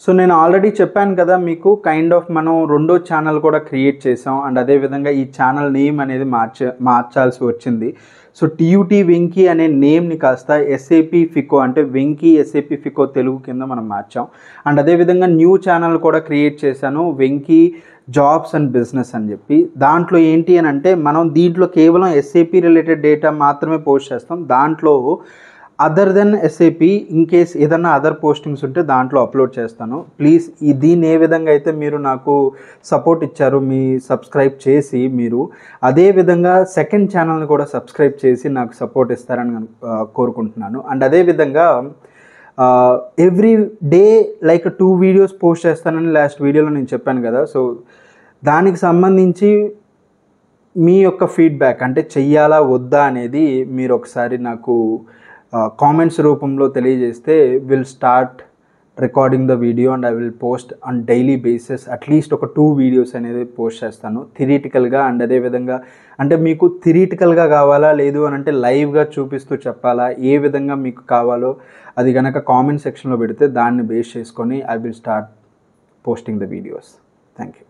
So నేను already చెప్పాను కదా మీకు, కైండ్ ఆఫ్ మనం రెండో ఛానల్ కూడా క్రియేట్ చేసాం. అండ్ అదేవిధంగా ఈ ఛానల్ నేమ్ అనేది మార్చాల్సి వచ్చింది. సో టీయూటీ వెంకీ అనే నేమ్ని కాస్త ఎస్ఏపి ఫికో, అంటే వెంకీ ఎస్ఏపి ఫికో తెలుగు కింద మనం మార్చాం. అండ్ అదేవిధంగా న్యూ ఛానల్ కూడా క్రియేట్ చేశాను, వెంకీ జాబ్స్ అండ్ బిజినెస్ అని చెప్పి. దాంట్లో ఏంటి అని అంటే, మనం దీంట్లో కేవలం ఎస్ఏపి రిలేటెడ్ డేటా మాత్రమే పోస్ట్ చేస్తాం. దాంట్లో other than SAP in case ఏదన్నా అదర్ పోస్టింగ్స్ ఉంటే దాంట్లో అప్లోడ్ చేస్తాను. ప్లీజ్ దీన్ని ఏ విధంగా అయితే మీరు నాకు సపోర్ట్ ఇచ్చారు, మీ సబ్స్క్రైబ్ చేసి, మీరు అదే విధంగా సెకండ్ ఛానల్ని కూడా సబ్స్క్రైబ్ చేసి నాకు సపోర్ట్ ఇస్తారని కోరుకుంటున్నాను. అండ్ అదేవిధంగా every day like 2 videos post చేస్తానని లాస్ట్ వీడియోలో నేను చెప్పాను కదా. సో దానికి సంబంధించి మీ యొక్క ఫీడ్బ్యాక్, అంటే చెయ్యాలా వద్దా అనేది మీరు ఒకసారి నాకు కామెంట్స్ రూపంలో తెలియజేస్తే will start recording the video and I will post on daily basis. At least ఒక 2 వీడియోస్ అనేది పోస్ట్ చేస్తాను థియరిటికల్గా. అండ్ అదేవిధంగా అంటే మీకు థియరిటికల్గా కావాలా, లేదు అని అంటే లైవ్గా చూపిస్తూ చెప్పాలా, ఏ విధంగా మీకు కావాలో అది కనుక కామెంట్ సెక్షన్లో పెడితే దాన్ని బేస్ చేసుకొని I will start posting the videos. Thank you.